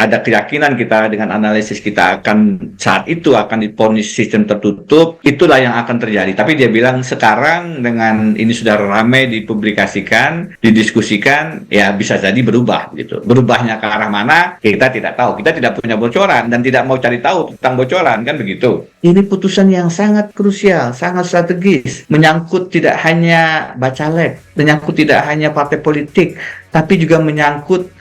ada keyakinan kita dengan analisis kita akan saat itu akan divonis sistem tertutup, itulah yang akan terjadi. Tapi dia bilang sekarang dengan ini sudah ramai dipublikasikan, didiskusikan, ya bisa jadi berubah gitu. Berubahnya ke arah mana kita tidak tahu. Kita tidak punya bocoran dan tidak mau cari tahu tentang bocoran, kan begitu. Ini putusan yang sangat krusial, sangat strategis, menyangkut tidak hanya Bacalek, menyangkut tidak hanya partai politik, tapi juga menyangkut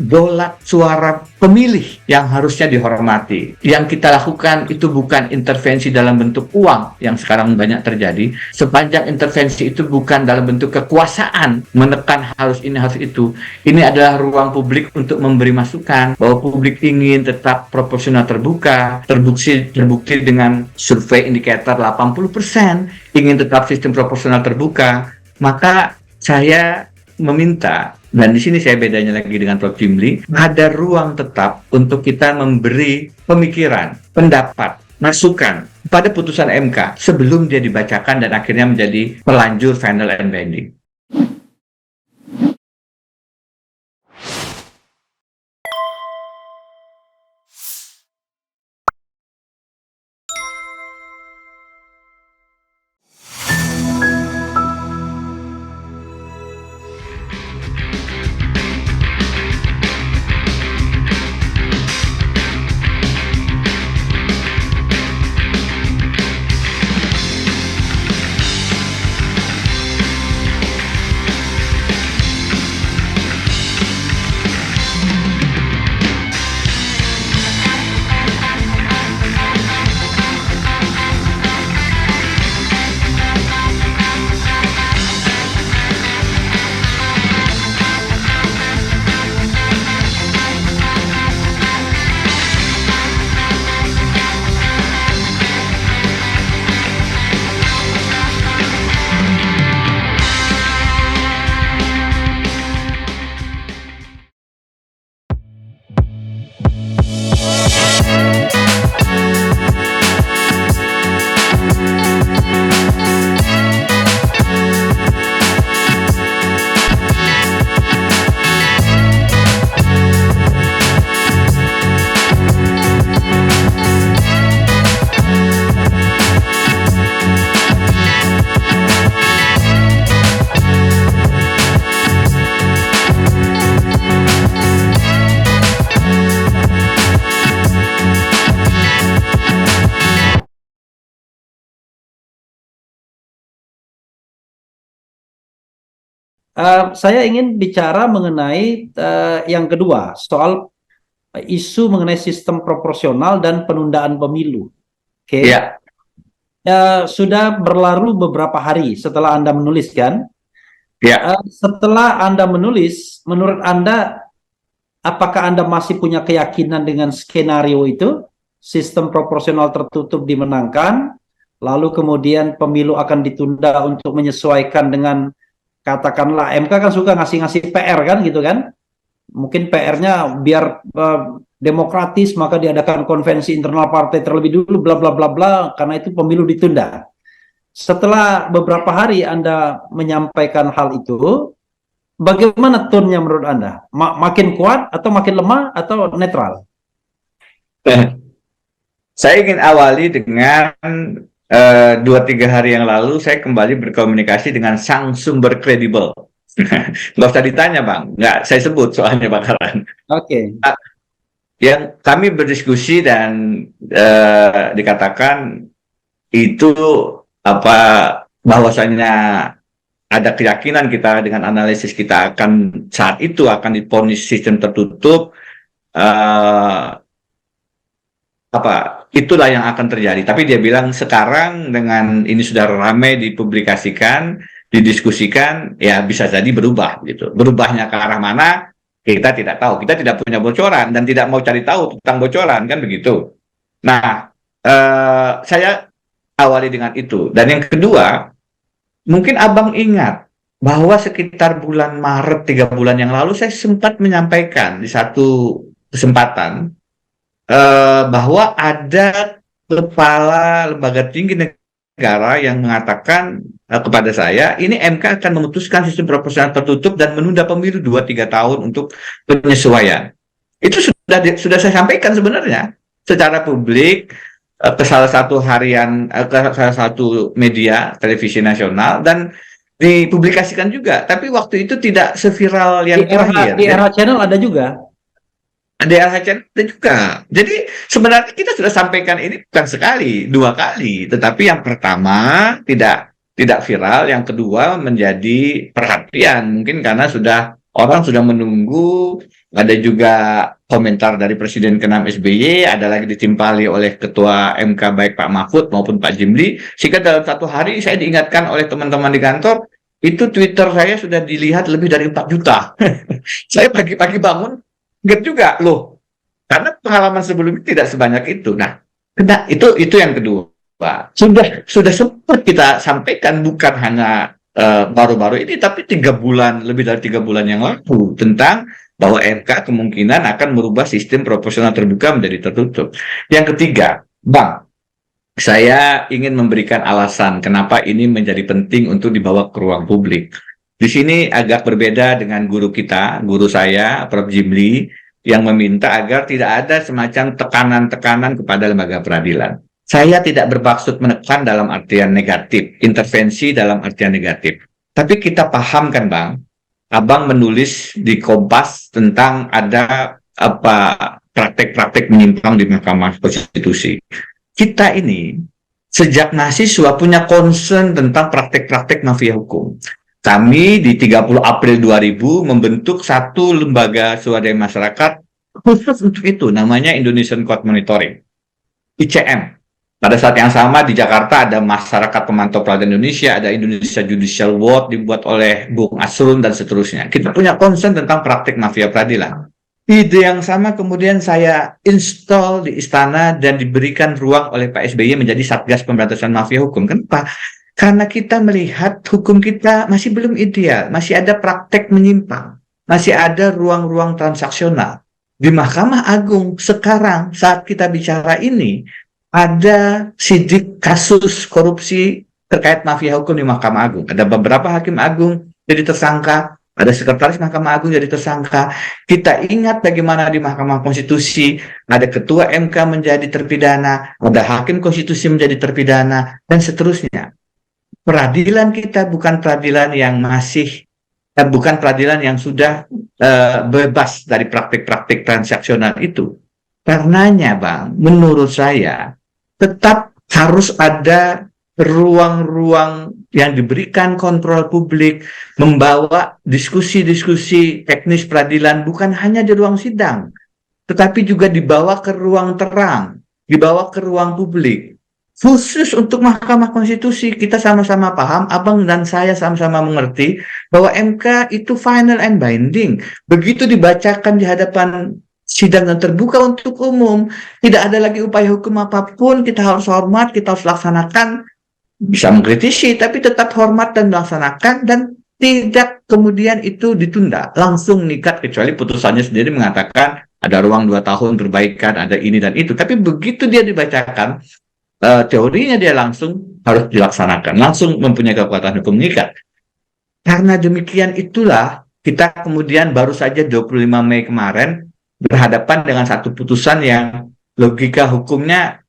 dolat suara pemilih yang harusnya dihormati. Yang kita lakukan itu bukan intervensi dalam bentuk uang yang sekarang banyak terjadi. Sepanjang intervensi itu bukan dalam bentuk kekuasaan, menekan harus ini, harus itu. Ini adalah ruang publik untuk memberi masukan bahwa publik ingin tetap proporsional terbuka, terbukti dengan survei indikator 80%, ingin tetap sistem proporsional terbuka. Maka saya meminta, dan di sini saya bedanya lagi dengan Prof. Jimli, ada ruang tetap untuk kita memberi pemikiran, pendapat, masukan pada putusan MK sebelum dia dibacakan dan akhirnya menjadi pelanjur final and binding. Saya ingin bicara mengenai yang kedua, soal isu mengenai sistem proporsional dan penundaan pemilu. Oke. Ya. Sudah berlalu beberapa hari setelah Anda menulis, kan? Ya. Setelah Anda menulis, menurut Anda, apakah Anda masih punya keyakinan dengan skenario itu? Sistem proporsional tertutup dimenangkan, lalu kemudian pemilu akan ditunda untuk menyesuaikan dengan, katakanlah, MK kan suka ngasih-ngasih PR kan gitu kan, mungkin PR-nya biar demokratis maka diadakan konvensi internal partai terlebih dulu, bla bla bla bla, karena itu pemilu ditunda. Setelah beberapa hari Anda menyampaikan hal itu, bagaimana tone-nya menurut Anda? Makin kuat atau makin lemah atau netral? Saya ingin awali dengan 2-3 hari yang lalu saya kembali berkomunikasi dengan sang sumber kredibel. Nggak usah ditanya, Bang. Nggak saya sebut soalnya bakaran. Oke. Yang kami berdiskusi dan dikatakan itu bahwasanya ada keyakinan kita dengan analisis kita akan saat itu akan divonis sistem tertutup. Itulah yang akan terjadi. Tapi dia bilang sekarang dengan ini sudah ramai dipublikasikan, didiskusikan, ya bisa jadi berubah gitu. Berubahnya ke arah mana kita tidak tahu. Kita tidak punya bocoran dan tidak mau cari tahu tentang bocoran, kan begitu. Nah, saya awali dengan itu. Dan yang kedua, mungkin Abang ingat bahwa sekitar bulan Maret 3 bulan yang lalu saya sempat menyampaikan di satu kesempatan bahwa ada kepala lembaga tinggi negara yang mengatakan kepada saya, ini MK akan memutuskan sistem proporsional tertutup dan menunda pemilu 2-3 tahun untuk penyesuaian. Itu sudah sudah saya sampaikan sebenarnya secara publik ke salah satu ke salah satu media televisi nasional dan dipublikasikan juga. Tapi waktu itu tidak seviral yang terakhir. Di RH Channel ada juga. Di RH Channel ada juga. Jadi sebenarnya kita sudah sampaikan ini bukan sekali, 2 kali. Tetapi yang pertama tidak viral, yang kedua menjadi perhatian. Mungkin karena orang sudah menunggu. Ada juga komentar dari Presiden ke-6 SBY, ada lagi ditimpali oleh Ketua MK baik Pak Mahfud maupun Pak Jimli, sehingga dalam 1 hari saya diingatkan oleh teman-teman di kantor, itu Twitter saya sudah dilihat lebih dari 4 juta. Saya pagi-pagi bangun, ingat juga loh, karena pengalaman sebelumnya tidak sebanyak itu. Nah, itu yang kedua. Sudah sempat kita sampaikan, bukan hanya baru-baru ini, tapi lebih dari 3 bulan yang lalu, tentang bahwa MK kemungkinan akan merubah sistem proporsional terbuka menjadi tertutup. Yang ketiga, Bang, saya ingin memberikan alasan kenapa ini menjadi penting untuk dibawa ke ruang publik. Di sini agak berbeda dengan guru saya, Prof. Jimli, yang meminta agar tidak ada semacam tekanan-tekanan kepada lembaga peradilan. Saya tidak bermaksud menekan dalam artian negatif, intervensi dalam artian negatif. Tapi kita paham kan, Bang, Abang menulis di Kompas tentang ada praktek-praktek menyimpang di Mahkamah Konstitusi. Kita ini sejak mahasiswa punya concern tentang praktek-praktek mafia hukum. Kami di 30 April 2000 membentuk satu lembaga swadaya masyarakat khusus untuk itu, namanya Indonesian Court Monitoring, ICM. Pada saat yang sama di Jakarta ada Masyarakat Pemantau Peradilan Indonesia, ada Indonesia Judicial Watch dibuat oleh Bung Asrun dan seterusnya. Kita punya concern tentang praktik mafia peradilan. Ide yang sama kemudian saya install di istana dan diberikan ruang oleh Pak SBY menjadi Satgas Pemberantasan Mafia Hukum. Kenapa? Karena kita melihat hukum kita masih belum ideal, masih ada praktek menyimpang, masih ada ruang-ruang transaksional. Di Mahkamah Agung sekarang saat kita bicara ini, ada sidik kasus korupsi terkait mafia hukum di Mahkamah Agung. Ada beberapa hakim agung jadi tersangka, ada sekretaris Mahkamah Agung jadi tersangka. Kita ingat bagaimana di Mahkamah Konstitusi ada ketua MK menjadi terpidana, ada hakim konstitusi menjadi terpidana, dan seterusnya. Peradilan kita bukan peradilan yang sudah bebas dari praktik-praktik transaksional itu. Karenanya, Bang, menurut saya tetap harus ada ruang-ruang yang diberikan kontrol publik, membawa diskusi-diskusi teknis peradilan bukan hanya di ruang sidang, tetapi juga dibawa ke ruang terang, dibawa ke ruang publik. Khusus untuk Mahkamah Konstitusi, kita sama-sama paham, Abang dan saya sama-sama mengerti bahwa MK itu final and binding. Begitu dibacakan di hadapan sidang yang terbuka untuk umum, tidak ada lagi upaya hukum apapun, kita harus hormat, kita harus laksanakan, bisa mengkritisi, tapi tetap hormat dan laksanakan, dan tidak kemudian itu ditunda, langsung nikat, kecuali putusannya sendiri mengatakan ada ruang 2 tahun perbaikan, ada ini dan itu. Tapi begitu dia dibacakan, teorinya dia langsung harus dilaksanakan, langsung mempunyai kekuatan hukum nikat. Karena demikian itulah kita kemudian baru saja 25 Mei kemarin berhadapan dengan satu putusan yang logika hukumnya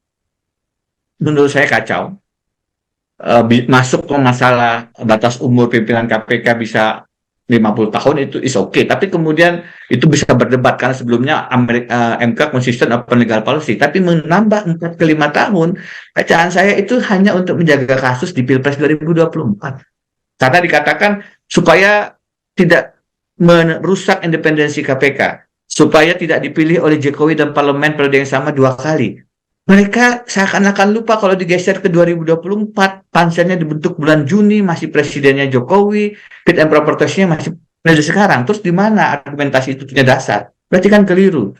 menurut saya kacau. Masuk ke masalah batas umur pimpinan KPK bisa 50 tahun itu is okay, tapi kemudian itu bisa berdebat karena sebelumnya MK konsisten open legal policy, tapi menambah 4 ke 5 tahun, bacaan saya itu hanya untuk menjaga kasus di Pilpres 2024. Karena dikatakan supaya tidak merusak independensi KPK, supaya tidak dipilih oleh Jokowi dan parlemen periode yang sama 2 kali. Mereka seakan-akan lupa kalau digeser ke 2024, panselnya dibentuk bulan Juni, masih presidennya Jokowi, fit and proper test-nya masih periode sekarang. Terus di mana argumentasi itu punya dasar? Berarti kan keliru.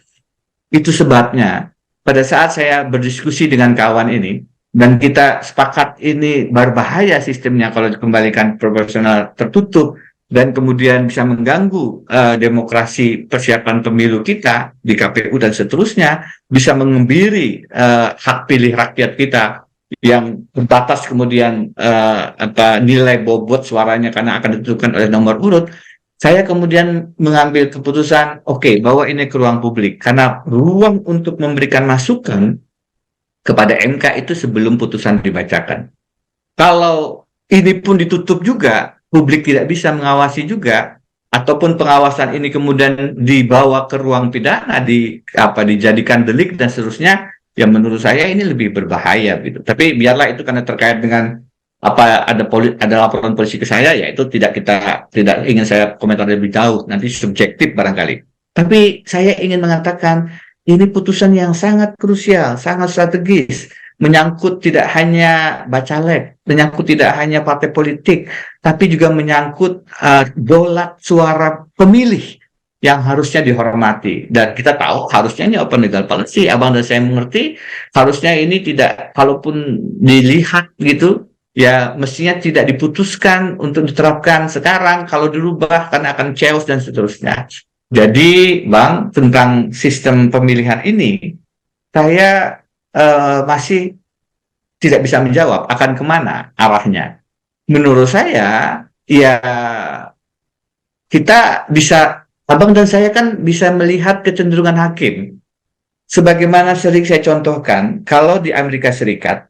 Itu sebabnya pada saat saya berdiskusi dengan kawan ini, dan kita sepakat ini berbahaya sistemnya kalau dikembalikan proporsional tertutup, dan kemudian bisa mengganggu demokrasi persiapan pemilu kita di KPU dan seterusnya, bisa mengembiri hak pilih rakyat kita yang terbatas kemudian nilai bobot suaranya karena akan ditentukan oleh nomor urut. saya kemudian mengambil keputusan, oke, bawa ini ke ruang publik. Karena ruang untuk memberikan masukan kepada MK itu sebelum putusan dibacakan. Kalau ini pun ditutup juga, publik tidak bisa mengawasi juga, ataupun pengawasan ini kemudian dibawa ke ruang pidana, dijadikan delik dan seterusnya, ya menurut saya ini lebih berbahaya gitu. Tapi biarlah itu karena terkait dengan ada laporan polisi ke saya, ya itu tidak ingin saya komentar lebih jauh, nanti subjektif barangkali. Tapi saya ingin mengatakan ini putusan yang sangat krusial, sangat strategis, menyangkut tidak hanya bacalek, menyangkut tidak hanya partai politik, tapi juga menyangkut dolat suara pemilih yang harusnya dihormati. Dan kita tahu harusnya ini open legal policy, abang dan saya mengerti, harusnya ini tidak, kalaupun dilihat gitu, ya mestinya tidak diputuskan untuk diterapkan sekarang, kalau dirubah kan akan chaos dan seterusnya. Jadi Bang, tentang sistem pemilihan ini, saya masih tidak bisa menjawab akan kemana arahnya. Menurut saya, ya kita bisa, abang dan saya kan bisa melihat kecenderungan hakim. Sebagaimana sering saya contohkan, kalau di Amerika Serikat,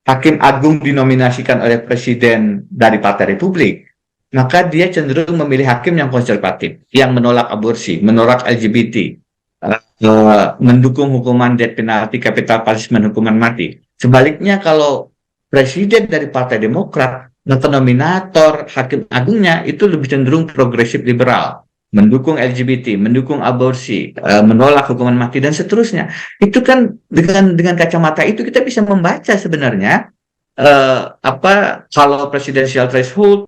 hakim agung dinominasikan oleh presiden dari Partai Republik, maka dia cenderung memilih hakim yang konservatif, yang menolak aborsi, menolak LGBT, mendukung hukuman death penalty, capital punishment, hukuman mati. Sebaliknya kalau presiden dari Partai Demokrat, maka nominator hakim agungnya itu lebih cenderung progresif liberal, mendukung LGBT, mendukung aborsi, menolak hukuman mati dan seterusnya. Itu kan dengan kacamata itu kita bisa membaca sebenarnya kalau presidential threshold,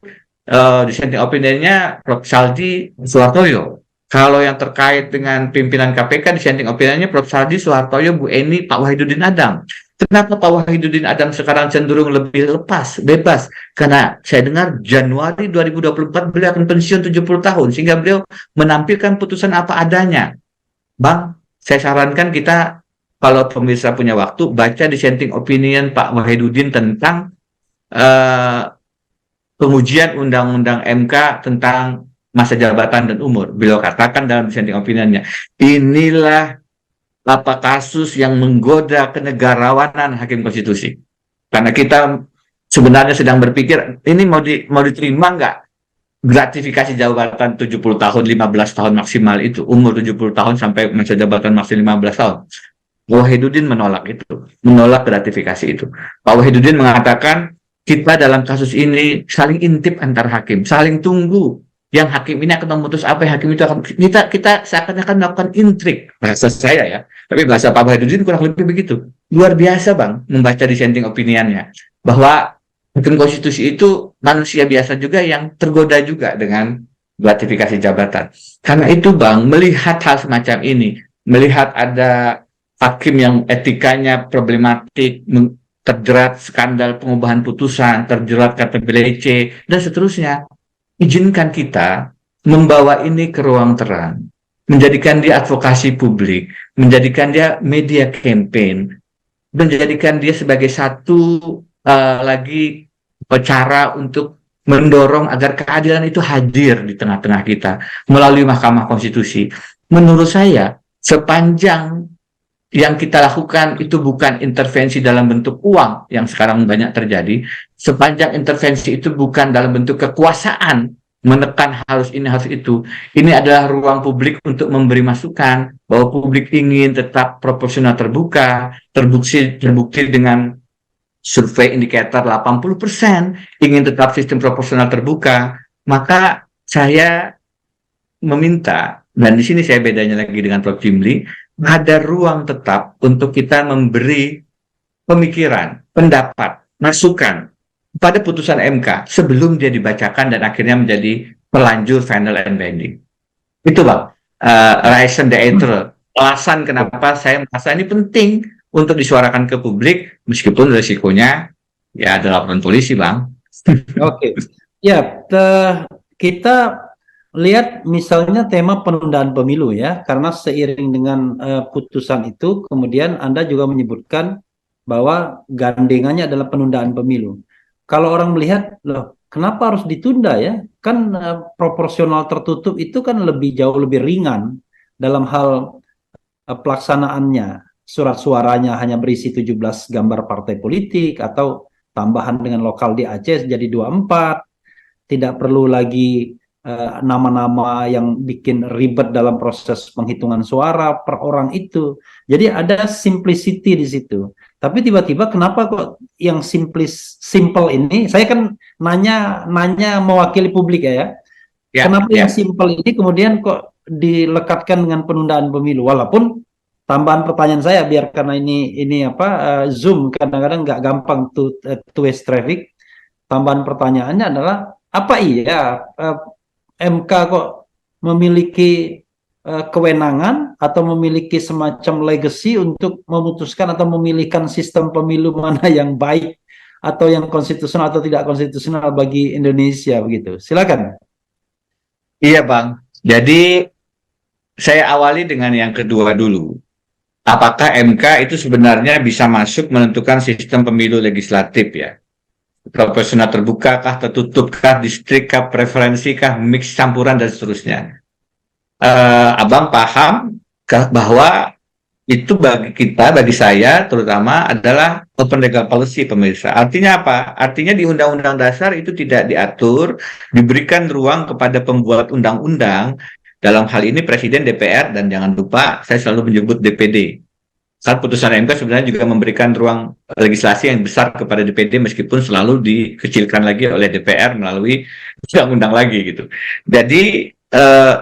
dissenting opinion-nya Prof. Saldi Soehartoyo. Kalau yang terkait dengan pimpinan KPK, dissenting opinion-nya Prof. Saldi Soehartoyo, Bu Eni, Pak Wahidudin Adam. Kenapa Pak Wahidudin Adam sekarang cenderung lebih bebas? Karena saya dengar Januari 2024 beliau akan pensiun 70 tahun, sehingga beliau menampilkan putusan apa adanya. Bang, saya sarankan kita, kalau pemirsa punya waktu, baca dissenting opinion Pak Wahidudin tentang pengujian undang-undang MK tentang masa jabatan dan umur. Beliau katakan dalam dissenting opinion-nya, inilah kasus yang menggoda kenegarawanan hakim konstitusi. Karena kita sebenarnya sedang berpikir, ini mau diterima nggak gratifikasi jabatan 70 tahun, 15 tahun maksimal itu, umur 70 tahun sampai masa jabatan maksimal 15 tahun. Wahidudin menolak itu, menolak gratifikasi itu. Pak Wahidudin mengatakan, kita dalam kasus ini saling intip antar hakim, saling tunggu yang hakim ini akan memutus apa yang hakim itu akan, kita seakan-akan melakukan intrik, bahasa saya ya, tapi bahasa Pak Wahidudin kurang lebih begitu. Luar biasa Bang membaca dissenting opinion-nya, bahwa hakim konstitusi itu manusia biasa juga yang tergoda juga dengan gratifikasi jabatan. Karena itu Bang, melihat hal semacam ini, melihat ada hakim yang etikanya problematik, terjerat skandal pengubahan putusan, terjerat KPBLC, dan seterusnya, izinkan kita membawa ini ke ruang terang, menjadikan dia advokasi publik, menjadikan dia media campaign, menjadikan dia sebagai satu lagi cara untuk mendorong agar keadilan itu hadir di tengah-tengah kita melalui Mahkamah Konstitusi. Menurut saya, sepanjang yang kita lakukan itu bukan intervensi dalam bentuk uang yang sekarang banyak terjadi, sepanjang intervensi itu bukan dalam bentuk kekuasaan, menekan harus ini, harus itu, ini adalah ruang publik untuk memberi masukan, bahwa publik ingin tetap proporsional terbuka, terbukti dengan survei indikator 80%, ingin tetap sistem proporsional terbuka, maka saya meminta, dan di sini saya bedanya lagi dengan Prof. Jimli, ada ruang tetap untuk kita memberi pemikiran, pendapat, masukan pada putusan MK sebelum dia dibacakan dan akhirnya menjadi pelanjur final and binding. Itu Bang, raison d'être, alasan kenapa saya merasa ini penting untuk disuarakan ke publik, meskipun resikonya ya ada laporan polisi Bang. Oke. Ya, kita lihat misalnya tema penundaan pemilu ya, karena seiring dengan putusan itu, kemudian Anda juga menyebutkan bahwa gandengannya adalah penundaan pemilu. Kalau orang melihat, loh, kenapa harus ditunda ya? Kan proporsional tertutup itu kan jauh lebih ringan dalam hal pelaksanaannya. Surat suaranya hanya berisi 17 gambar partai politik atau tambahan dengan lokal di Aceh jadi 24. Tidak perlu lagi nama-nama yang bikin ribet dalam proses penghitungan suara per orang itu. Jadi ada simplicity di situ. Tapi tiba-tiba kenapa kok yang simple ini? Saya kan nanya mewakili publik ya. Ya, Kenapa yang ya. simple ini kemudian kok dilekatkan dengan penundaan pemilu? Walaupun tambahan pertanyaan saya biar karena ini apa Zoom kadang-kadang nggak gampang to waste traffic. Tambahan pertanyaannya adalah apa iya MK kok memiliki kewenangan atau memiliki semacam legacy untuk memutuskan atau memilihkan sistem pemilu mana yang baik atau yang konstitusional atau tidak konstitusional bagi Indonesia begitu. Silakan. Iya, Bang. Jadi saya awali dengan yang kedua dulu. Apakah MK itu sebenarnya bisa masuk menentukan sistem pemilu legislatif ya? Proporsional terbuka kah, tertutup kah, distrik kah, preferensi kah, mix campuran dan seterusnya. Abang paham bahwa itu bagi kita, bagi saya terutama adalah open legal policy pemirsa. Artinya apa? Artinya di Undang-Undang Dasar itu tidak diatur, diberikan ruang kepada pembuat undang-undang, dalam hal ini Presiden, DPR, dan jangan lupa saya selalu menyebut DPD. Saat putusan MK sebenarnya juga memberikan ruang legislasi yang besar kepada DPD meskipun selalu dikecilkan lagi oleh DPR melalui undang-undang lagi gitu. Jadi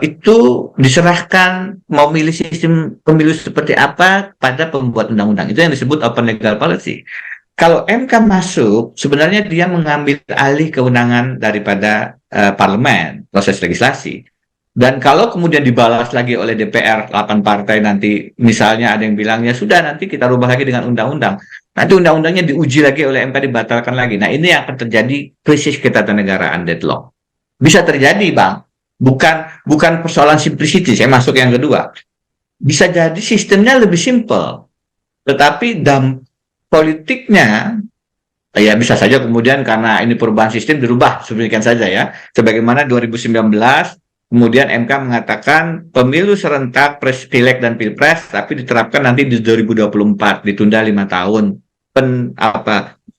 itu diserahkan mau milih sistem pemilu seperti apa pada pembuat undang-undang. Itu yang disebut open legal policy. Kalau MK masuk, sebenarnya dia mengambil alih kewenangan daripada parlemen, proses legislasi. Dan kalau kemudian dibalas lagi oleh DPR 8 partai nanti, misalnya ada yang bilang, ya sudah nanti kita rubah lagi dengan undang-undang. Nanti undang-undangnya diuji lagi oleh MK, dibatalkan lagi. Nah ini yang akan terjadi krisis ketatanegaraan, deadlock. Bisa terjadi, Bang. Bukan persoalan simplicity, saya masuk yang kedua. Bisa jadi sistemnya lebih simple. Tetapi politiknya, ya bisa saja kemudian karena ini perubahan sistem dirubah, sedemikian saja ya. Sebagaimana 2019, kemudian MK mengatakan pemilu serentak pileg dan pilpres tapi diterapkan nanti di 2024, ditunda 5 tahun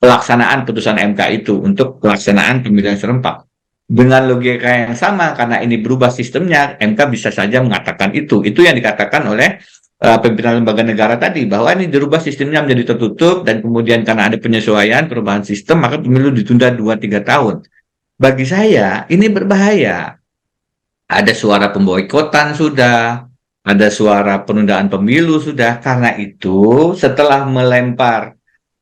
pelaksanaan putusan MK itu untuk pelaksanaan pemilihan serentak. Dengan logika yang sama, karena ini berubah sistemnya, MK bisa saja mengatakan itu. Itu yang dikatakan oleh pimpinan lembaga negara tadi, bahwa ini dirubah sistemnya menjadi tertutup dan kemudian karena ada penyesuaian perubahan sistem maka pemilu ditunda 2-3 tahun. Bagi saya ini berbahaya. Ada suara pemboikotan sudah, ada suara penundaan pemilu sudah. Karena itu setelah melempar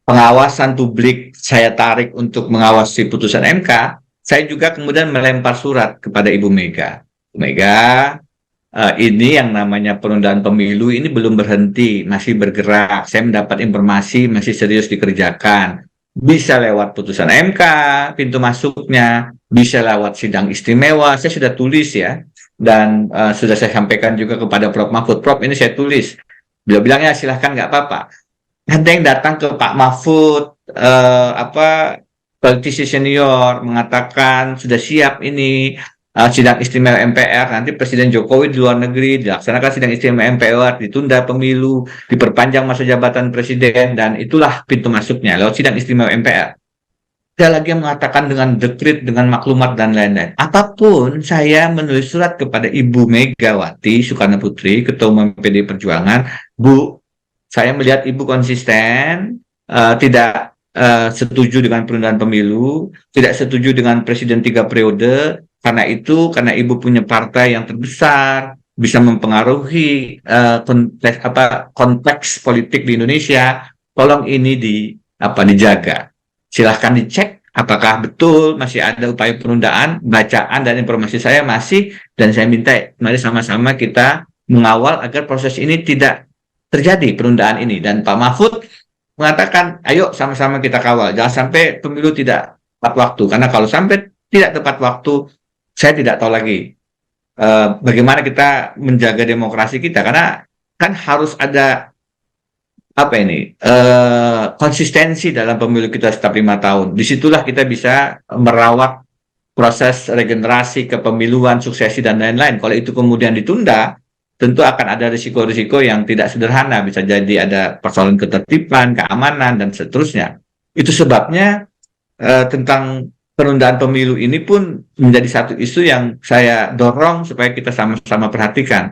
pengawasan publik, saya tarik untuk mengawasi putusan MK, saya juga kemudian melempar surat kepada Ibu Mega. Mega, ini yang namanya penundaan pemilu ini belum berhenti, masih bergerak. Saya mendapat informasi masih serius dikerjakan. Bisa lewat putusan MK, pintu masuknya, bisa lewat sidang istimewa. Saya sudah tulis ya, dan sudah saya sampaikan juga kepada Prof. Mahfud. Prof, ini saya tulis. Beliau bilang ya silahkan, nggak apa-apa. Ada yang datang ke Pak Mahfud, politisi senior mengatakan sudah siap ini sidang istimewa MPR, nanti Presiden Jokowi di luar negeri, dilaksanakan sidang istimewa MPR, ditunda pemilu, diperpanjang masa jabatan Presiden, dan itulah pintu masuknya lewat sidang istimewa MPR. Ada lagi yang mengatakan dengan dekret, dengan maklumat, dan lain-lain. Apapun, saya menulis surat kepada Ibu Megawati Soekarno Putri, Ketua Umum PDI Perjuangan, Bu, saya melihat Ibu konsisten, tidak setuju dengan penundaan pemilu, tidak setuju dengan presiden 3 periode, karena Ibu punya partai yang terbesar, bisa mempengaruhi konteks politik di Indonesia, tolong ini dijaga. Silahkan dicek apakah betul masih ada upaya penundaan, bacaan dan informasi saya masih, dan saya minta mari sama-sama kita mengawal agar proses ini tidak terjadi penundaan ini. Dan Pak Mahfud mengatakan, ayo sama-sama kita kawal, jangan sampai pemilu tidak tepat waktu, karena kalau sampai tidak tepat waktu, saya tidak tahu lagi bagaimana kita menjaga demokrasi kita, karena kan harus ada konsistensi dalam pemilu kita setiap 5 tahun. Disitulah kita bisa merawat proses regenerasi kepemiluan, suksesi dan lain-lain. Kalau itu kemudian ditunda, tentu akan ada risiko-risiko yang tidak sederhana. Bisa jadi ada persoalan ketertiban, keamanan dan seterusnya. Itu sebabnya tentang penundaan pemilu ini pun menjadi satu isu yang saya dorong supaya kita sama-sama perhatikan.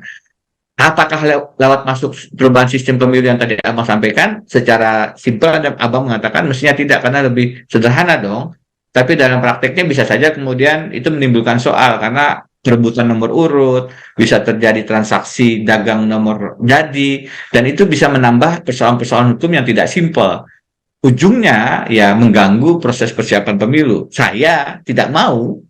Apakah lewat masuk perubahan sistem pemilu yang tadi Abang sampaikan, secara simpel Abang mengatakan mestinya tidak, karena lebih sederhana dong. Tapi dalam prakteknya bisa saja kemudian itu menimbulkan soal, karena perebutan nomor urut, bisa terjadi transaksi dagang nomor jadi, dan itu bisa menambah persoalan-persoalan hukum yang tidak simpel. Ujungnya ya mengganggu proses persiapan pemilu. Saya tidak mau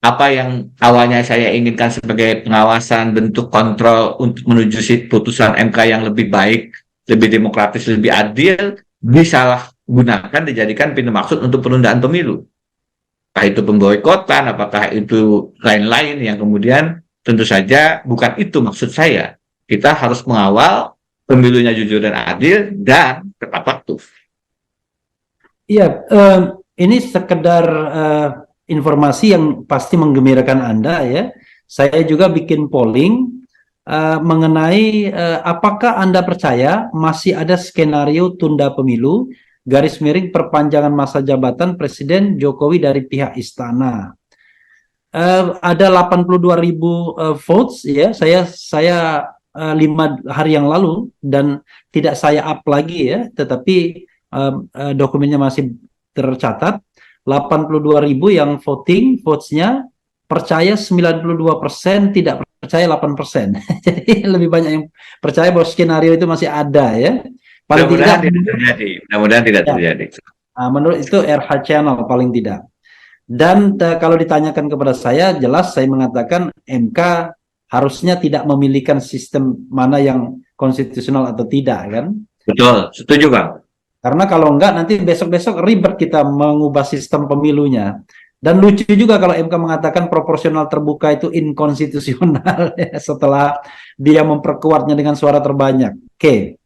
apa yang awalnya saya inginkan sebagai pengawasan, bentuk kontrol untuk menuju putusan MK yang lebih baik, lebih demokratis, lebih adil, disalahgunakan, dijadikan pintu maksud untuk penundaan pemilu. Apakah itu pemboikotan, apakah itu lain-lain yang kemudian tentu saja bukan itu maksud saya. Kita harus mengawal pemilunya jujur dan adil dan tepat waktu. Iya, ini sekedar informasi yang pasti menggembirakan Anda ya. Saya juga bikin polling mengenai apakah Anda percaya masih ada skenario tunda pemilu garis miring perpanjangan masa jabatan Presiden Jokowi dari pihak istana. Ada 82.000 votes ya. Saya 5 hari yang lalu dan tidak saya up lagi ya, tetapi dokumennya masih tercatat. 82.000 yang voting, votes-nya percaya 92%, tidak percaya 8%. Jadi lebih banyak yang percaya bahwa skenario itu masih ada ya. Paling Mudah-mudahan tidak tidak terjadi. Mudah-mudahan tidak terjadi. Nah, menurut itu RH Channel paling tidak. Dan kalau ditanyakan kepada saya, jelas saya mengatakan MK harusnya tidak memilihkan sistem mana yang konstitusional atau tidak kan. Betul, setuju Bang. Karena kalau enggak nanti besok-besok ribet kita mengubah sistem pemilunya. Dan lucu juga kalau MK mengatakan proporsional terbuka itu inkonstitusional ya, setelah dia memperkuatnya dengan suara terbanyak. Oke.